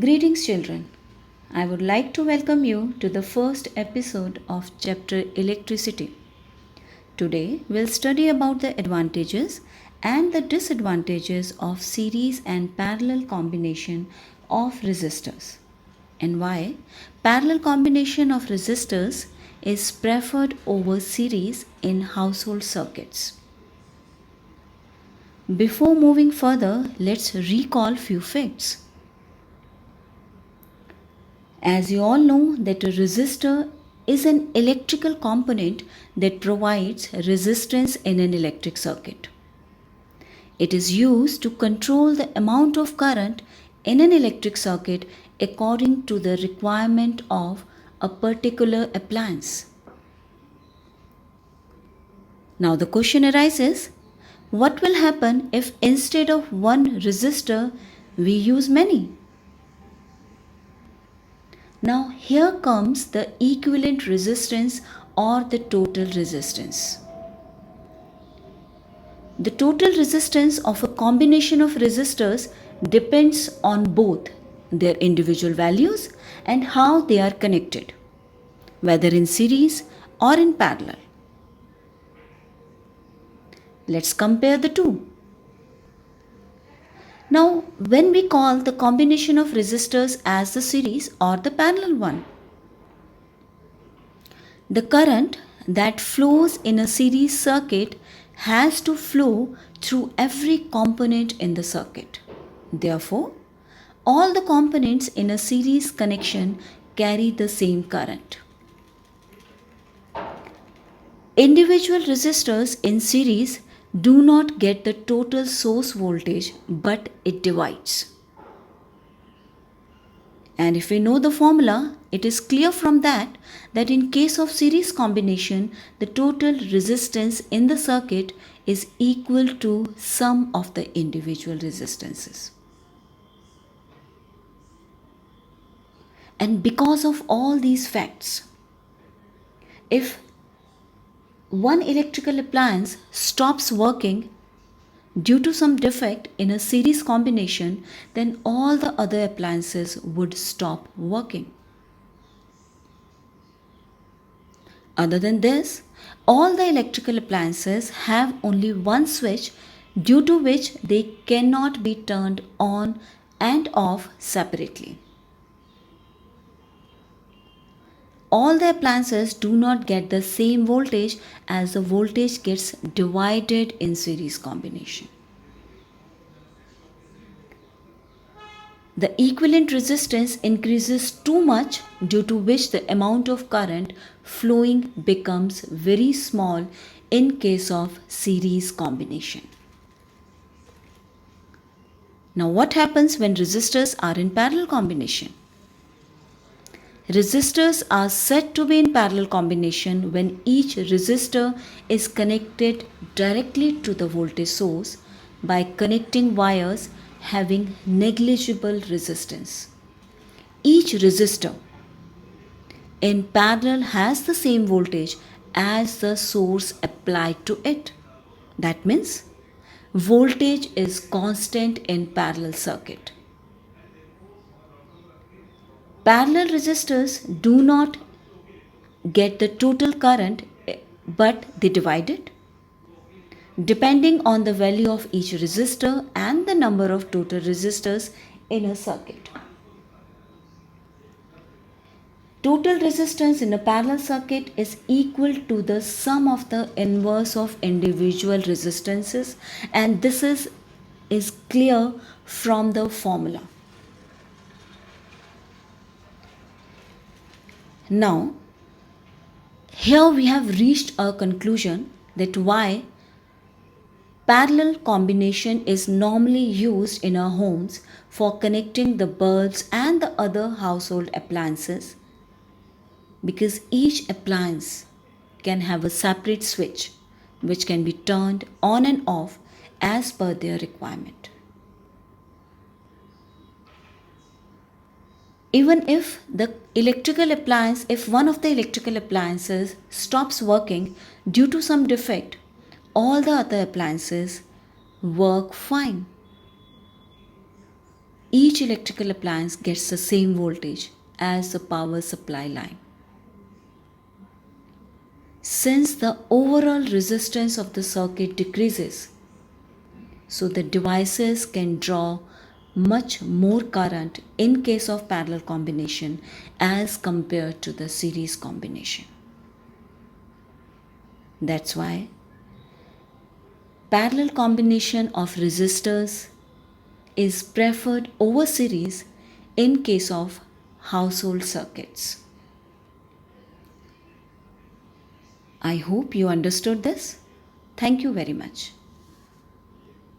Greetings, children. I would like to welcome you to the first episode of chapter Electricity. Today, we'll study about the advantages and the disadvantages of series and parallel combination of resistors and why parallel combination of resistors is preferred over series in household circuits. Before moving further, let's recall few facts. As you all know that a resistor is an electrical component that provides resistance in an electric circuit. It is used to control the amount of current in an electric circuit according to the requirement of a particular appliance. Now the question arises, what will happen if instead of one resistor we use many? Now here comes the equivalent resistance or the total resistance. The total resistance of a combination of resistors depends on both their individual values and how they are connected, whether in series or in parallel. Let's compare the two. Now, when we call the combination of resistors as the series or the parallel one, the current that flows in a series circuit has to flow through every component in the circuit. Therefore, all the components in a series connection carry the same current. Individual resistors in series do not get the total source voltage, but it divides. And if we know the formula, it is clear from that in case of series combination, the total resistance in the circuit is equal to sum of the individual resistances. And because of all these facts, if one electrical appliance stops working due to some defect in a series combination, then all the other appliances would stop working. Other than this, all the electrical appliances have only one switch due to which they cannot be turned on and off separately. All the appliances do not get the same voltage as the voltage gets divided in series combination. The equivalent resistance increases too much, due to which the amount of current flowing becomes very small in case of series combination. Now what happens when resistors are in parallel combination? Resistors are said to be in parallel combination when each resistor is connected directly to the voltage source by connecting wires having negligible resistance. Each resistor in parallel has the same voltage as the source applied to it. That means voltage is constant in parallel circuit. Parallel resistors do not get the total current, but they divide it depending on the value of each resistor and the number of total resistors in a circuit. Total resistance in a parallel circuit is equal to the sum of the inverse of individual resistances, and this is clear from the formula. Now, here we have reached a conclusion that why parallel combination is normally used in our homes for connecting the bulbs and the other household appliances, because each appliance can have a separate switch which can be turned on and off as per their requirement. Even if one of the electrical appliances stops working due to some defect, all the other appliances work fine. each electrical appliance gets the same voltage as the power supply line. Since the overall resistance of the circuit decreases, so the devices can draw much more current in case of parallel combination as compared to the series combination. That's why parallel combination of resistors is preferred over series in case of household circuits. I hope you understood this. Thank you very much.